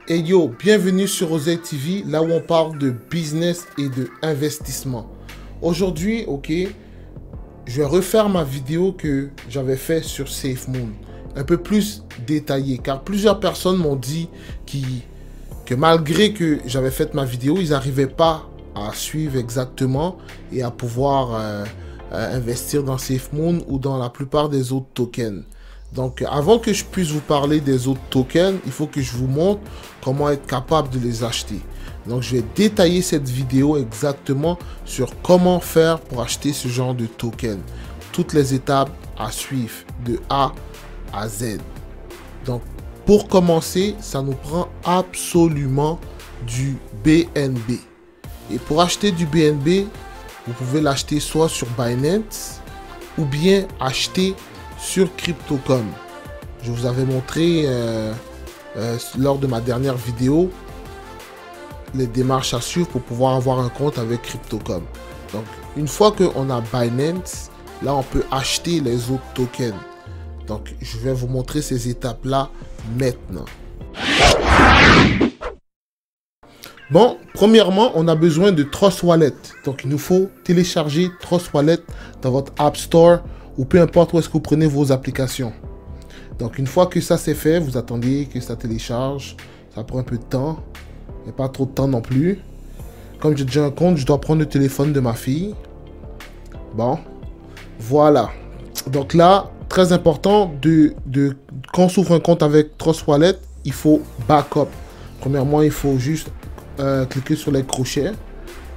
Hey yo, bienvenue sur Oseille TV, là où on parle de business et de investissement. Aujourd'hui, ok, je vais refaire ma vidéo que j'avais fait sur SafeMoon, un peu plus détaillée, car plusieurs personnes m'ont dit que malgré que j'avais fait ma vidéo, ils n'arrivaient pas à suivre exactement et à pouvoir investir dans SafeMoon ou dans la plupart des autres tokens. Donc, avant que je puisse vous parler des autres tokens, il faut que je vous montre comment être capable de les acheter. Donc, je vais détailler cette vidéo exactement sur comment faire pour acheter ce genre de token. Toutes les étapes à suivre de A à Z. Donc, pour commencer, ça nous prend absolument du BNB. Et pour acheter du BNB, vous pouvez l'acheter soit sur Binance ou bien acheter sur Crypto.com. Je vous avais montré lors de ma dernière vidéo les démarches à suivre pour pouvoir avoir un compte avec Crypto.com. Donc, une fois qu'on a Binance, là, on peut acheter les autres tokens. Donc, je vais vous montrer ces étapes-là maintenant. Bon, premièrement, on a besoin de Trust Wallet. Donc, il nous faut télécharger Trust Wallet dans votre App Store ou peu importe où est-ce que vous prenez vos applications. Donc, une fois que ça c'est fait, vous attendez que ça télécharge. Ça prend un peu de temps, mais pas trop de temps non plus. Comme j'ai déjà un compte, je dois prendre le téléphone de ma fille. Bon, voilà. Donc là, très important, quand on s'ouvre un compte avec Trust Wallet, il faut backup. Premièrement, il faut juste cliquer sur les crochets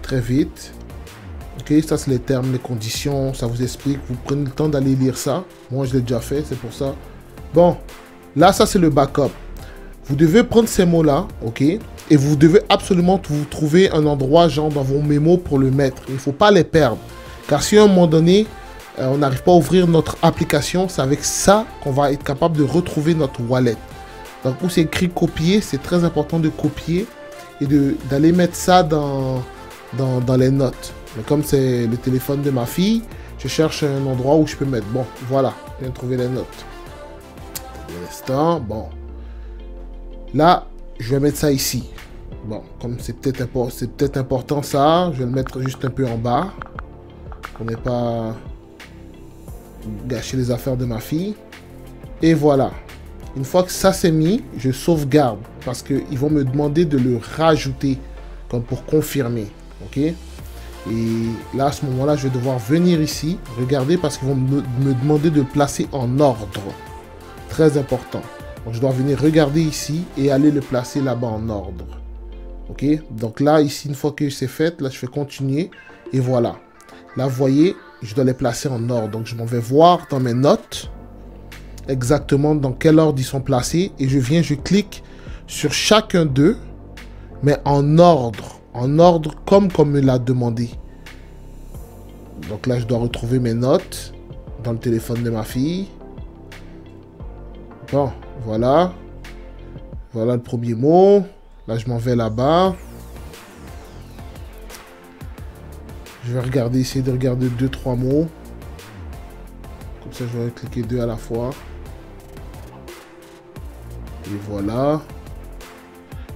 très vite. Ok, ça c'est les termes, les conditions, ça vous explique. Vous prenez le temps d'aller lire ça. Moi, je l'ai déjà fait, c'est pour ça. Bon, là, ça c'est le backup. Vous devez prendre ces mots-là, ok, et vous devez absolument vous trouver un endroit, genre dans vos mémos pour le mettre. Il ne faut pas les perdre. Car si à un moment donné, on n'arrive pas à ouvrir notre application, c'est avec ça qu'on va être capable de retrouver notre wallet. Donc, où c'est écrit copier, c'est très important de copier et d'aller mettre ça dans les notes. Mais comme c'est le téléphone de ma fille, je cherche un endroit où je peux mettre. Bon, voilà, je viens de trouver les notes. Un instant, bon. Là, je vais mettre ça ici. Bon, comme c'est peut-être important ça, je vais le mettre juste un peu en bas. Pour ne pas gâcher les affaires de ma fille. Et voilà. Une fois que ça c'est mis, je sauvegarde. Parce qu'ils vont me demander de le rajouter. Comme pour confirmer. Ok? Et là, à ce moment-là, je vais devoir venir ici, regarder parce qu'ils vont me demander de le placer en ordre. Très important. Donc, je dois venir regarder ici et aller le placer là-bas en ordre. Ok? Donc là, ici, une fois que c'est fait, là, je fais continuer. Et voilà. Là, vous voyez, je dois les placer en ordre. Donc, je m'en vais voir dans mes notes exactement dans quel ordre ils sont placés. Et je clique sur chacun d'eux, mais en ordre. En ordre comme me l'a demandé. Donc là, je dois retrouver mes notes dans le téléphone de ma fille. Bon, voilà. Voilà le premier mot. Là, je m'en vais là-bas. Je vais regarder, essayer de regarder 2-3 mots. Comme ça, je vais cliquer 2 à la fois. Et voilà.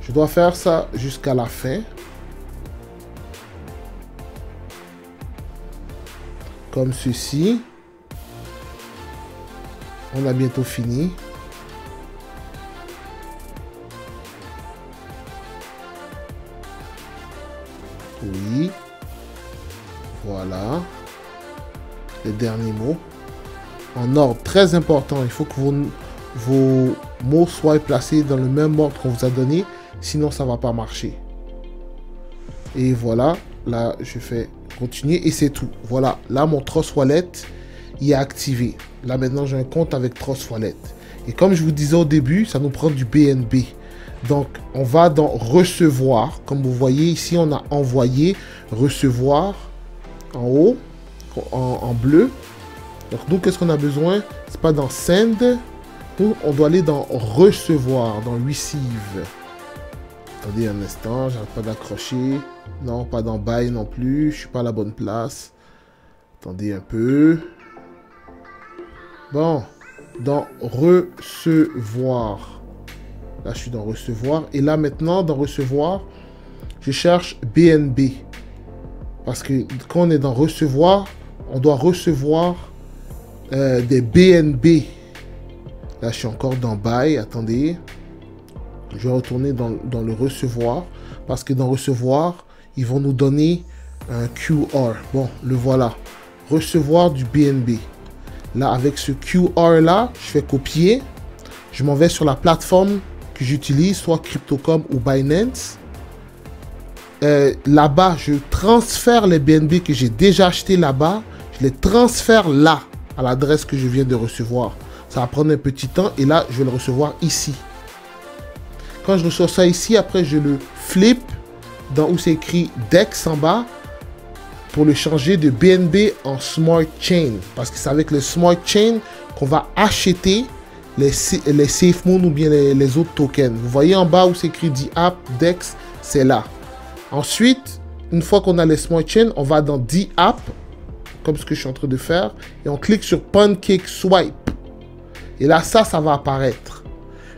Je dois faire ça jusqu'à la fin. Comme ceci. On a bientôt fini. Oui. Voilà. Les derniers mots. En ordre très important. Il faut que vos mots soient placés dans le même ordre qu'on vous a donné. Sinon, ça ne va pas marcher. Et voilà. Là, je fais continuer et c'est tout. Voilà. Là, mon Trust Wallet il est activé. Là, maintenant, j'ai un compte avec Trust Wallet. Et comme je vous disais au début, ça nous prend du BNB. Donc, on va dans recevoir. Comme vous voyez ici, on a envoyé, recevoir en haut, en bleu. Donc, nous, qu'est-ce qu'on a besoin? C'est pas dans send. Nous, on doit aller dans recevoir, dans receive. Attendez un instant, j'arrête pas d'accrocher. Non, pas dans buy non plus. Je suis pas à la bonne place. Attendez un peu. Bon, dans recevoir. Là, je suis dans recevoir. Et là, maintenant, dans recevoir, je cherche BNB. Parce que quand on est dans recevoir, on doit recevoir des BNB. Là, je suis encore dans buy. Attendez. Je vais retourner dans le recevoir. Parce que dans recevoir, ils vont nous donner un QR. Bon, le voilà. Recevoir du BNB. Là, avec ce QR là, je fais copier. Je m'en vais sur la plateforme que j'utilise, soit Crypto.com ou Binance. Là-bas, je transfère les BNB que j'ai déjà achetés là-bas. Je les transfère là, à l'adresse que je viens de recevoir. Ça va prendre un petit temps et là, je vais le recevoir ici. Quand je reçois ça ici, après, je le flip dans où c'est écrit DEX en bas pour le changer de BNB en Smart Chain. Parce que c'est avec le Smart Chain qu'on va acheter les SafeMoon ou bien les autres tokens. Vous voyez en bas où c'est écrit DApp, DEX, c'est là. Ensuite, une fois qu'on a les Smart Chain, on va dans DApp, comme ce que je suis en train de faire, et on clique sur PancakeSwap. Et là, ça va apparaître.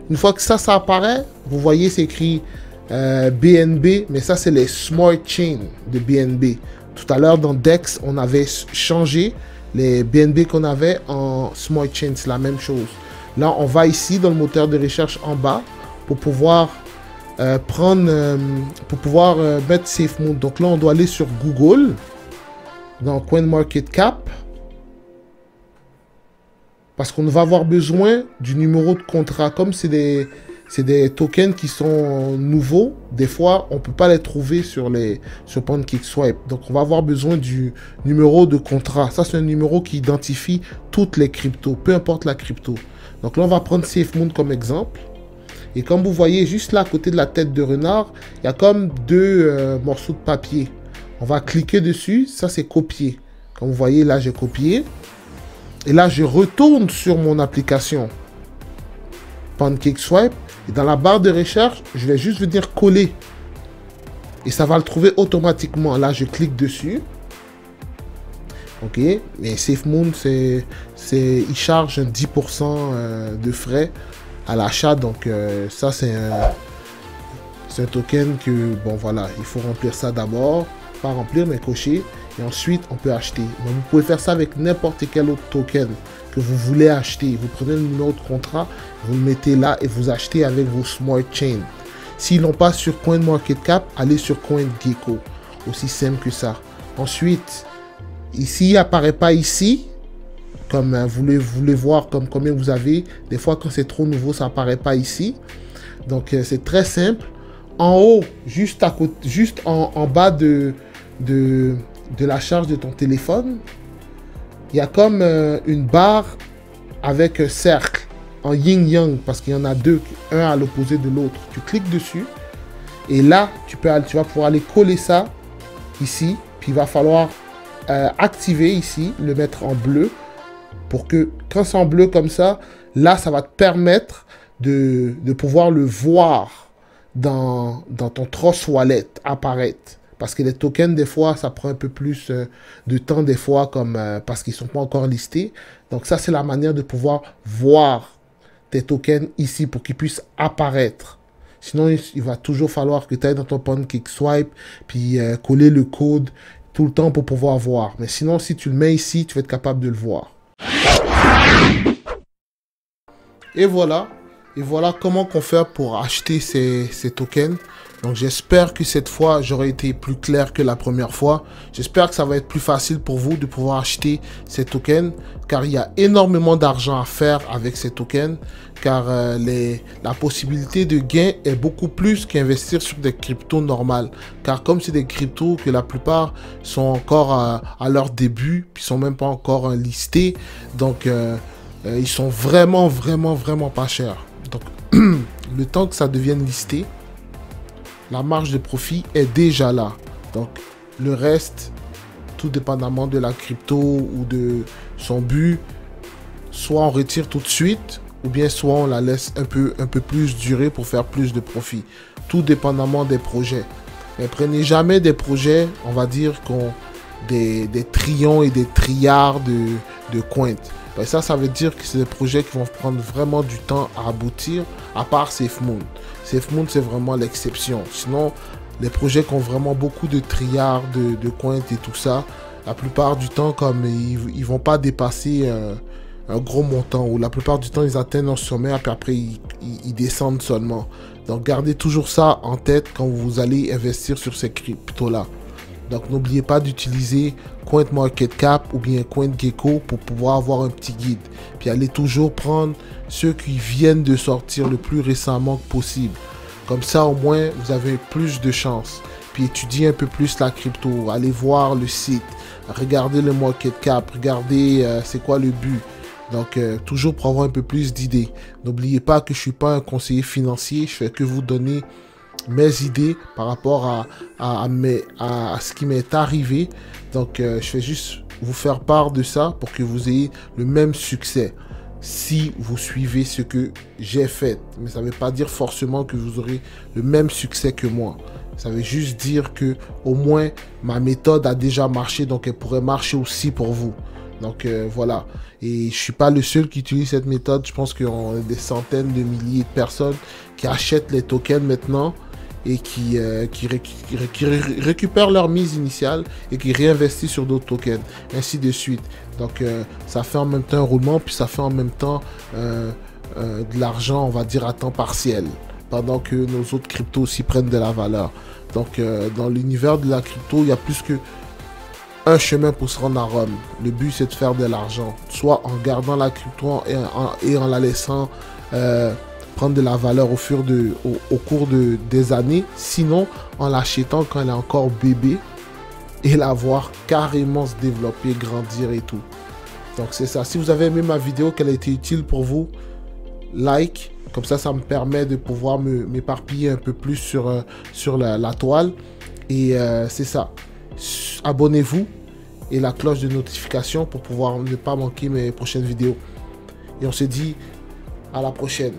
Une fois que ça apparaît, vous voyez, c'est écrit BNB, mais ça, c'est les Smart Chain de BNB. Tout à l'heure, dans DEX, on avait changé les BNB qu'on avait en Smart Chain. C'est la même chose. Là, on va ici dans le moteur de recherche en bas pour pouvoir mettre SafeMoon. Donc là, on doit aller sur Google, dans CoinMarketCap, parce qu'on va avoir besoin du numéro de contrat. Comme c'est des tokens qui sont nouveaux, des fois, on ne peut pas les trouver sur PancakeSwap. Donc, on va avoir besoin du numéro de contrat. Ça, c'est un numéro qui identifie toutes les cryptos, peu importe la crypto. Donc là, on va prendre SafeMoon comme exemple. Et comme vous voyez, juste là, à côté de la tête de renard, il y a comme deux morceaux de papier. On va cliquer dessus. Ça, c'est copier. Comme vous voyez, là, j'ai copié. Et là, je retourne sur mon application PancakeSwap. Et dans la barre de recherche, je vais juste venir coller. Et ça va le trouver automatiquement. Là, je clique dessus. Ok. Mais SafeMoon, il charge 10% de frais à l'achat. Donc, ça, c'est un token que, bon, voilà, il faut remplir ça d'abord. Pas remplir, mais cocher. Et ensuite, on peut acheter. Donc, vous pouvez faire ça avec n'importe quel autre token que vous voulez acheter. Vous prenez le numéro de contrat, vous le mettez là et vous achetez avec vos Smart Chain. S'ils l'ont pas sur CoinMarketCap, allez sur CoinGecko. Aussi simple que ça. Ensuite, ici, il apparaît pas ici. Comme vous voulez voir comme combien vous avez. Des fois, quand c'est trop nouveau, ça apparaît pas ici. Donc, c'est très simple. En haut, juste à côté, juste en bas de la charge de ton téléphone, il y a comme une barre avec un cercle en yin-yang parce qu'il y en a deux, un à l'opposé de l'autre. Tu cliques dessus et là, tu vas pouvoir aller coller ça ici. Puis il va falloir activer ici, le mettre en bleu pour que quand c'est en bleu comme ça, là, ça va te permettre de pouvoir le voir dans ton Trust Wallet apparaître. Parce que les tokens, des fois, ça prend un peu plus de temps, des fois, parce qu'ils ne sont pas encore listés. Donc, ça, c'est la manière de pouvoir voir tes tokens ici pour qu'ils puissent apparaître. Sinon, il va toujours falloir que tu ailles dans ton PancakeSwap, puis coller le code tout le temps pour pouvoir voir. Mais sinon, si tu le mets ici, tu vas être capable de le voir. Et voilà. Et voilà comment qu'on fait pour acheter ces tokens. Donc j'espère que cette fois, j'aurai été plus clair que la première fois. J'espère que ça va être plus facile pour vous de pouvoir acheter ces tokens. Car il y a énormément d'argent à faire avec ces tokens. Car la possibilité de gain est beaucoup plus qu'investir sur des cryptos normales. Car comme c'est des cryptos que la plupart sont encore à leur début. Puis sont même pas encore listés. Donc ils sont vraiment pas chers. Donc le temps que ça devienne listé, la marge de profit est déjà là. Donc, le reste, tout dépendamment de la crypto ou de son but, soit on retire tout de suite, ou bien soit on la laisse un peu plus durer pour faire plus de profit. Tout dépendamment des projets. Mais prenez jamais des projets, on va dire, qui ont des trillions et des trilliards de coins. Ben ça veut dire que c'est des projets qui vont prendre vraiment du temps à aboutir, à part SafeMoon. SafeMoon, c'est vraiment l'exception. Sinon, les projets qui ont vraiment beaucoup de tryhards, de coins et tout ça, la plupart du temps, comme ils vont pas dépasser un gros montant, ou la plupart du temps, ils atteignent un sommet, puis après, ils descendent seulement. Donc, gardez toujours ça en tête quand vous allez investir sur ces cryptos-là. Donc, n'oubliez pas d'utiliser CoinMarketCap ou bien CoinGecko pour pouvoir avoir un petit guide. Puis, allez toujours prendre ceux qui viennent de sortir le plus récemment que possible. Comme ça, au moins, vous avez plus de chance. Puis, étudiez un peu plus la crypto. Allez voir le site. Regardez le market cap. Regardez c'est quoi le but. Donc, toujours pour avoir un peu plus d'idées. N'oubliez pas que je ne suis pas un conseiller financier. Je fais que vous donner mes idées par rapport à ce qui m'est arrivé. Donc, je fais juste vous faire part de ça pour que vous ayez le même succès si vous suivez ce que j'ai fait. Mais ça ne veut pas dire forcément que vous aurez le même succès que moi. Ça veut juste dire que au moins ma méthode a déjà marché, donc elle pourrait marcher aussi pour vous. Donc voilà. Et je suis pas le seul qui utilise cette méthode. Je pense qu'il y a des centaines de milliers de personnes qui achètent les tokens maintenant et qui récupèrent leur mise initiale et qui réinvestissent sur d'autres tokens, ainsi de suite. Donc ça fait en même temps un roulement, puis ça fait en même temps de l'argent, on va dire, à temps partiel, pendant que nos autres cryptos aussi prennent de la valeur. Donc dans l'univers de la crypto, il y a plus que un chemin pour se rendre à Rome. Le but, c'est de faire de l'argent, soit en gardant la crypto et en la laissant prendre de la valeur au cours des années, sinon en l'achetant quand elle est encore bébé et la voir carrément se développer, grandir et tout. Donc c'est ça. Si vous avez aimé ma vidéo, qu'elle a été utile pour vous, like. Comme ça me permet de pouvoir m'éparpiller un peu plus sur la toile. Et c'est ça. Abonnez-vous et la cloche de notification pour pouvoir ne pas manquer mes prochaines vidéos. Et on se dit à la prochaine.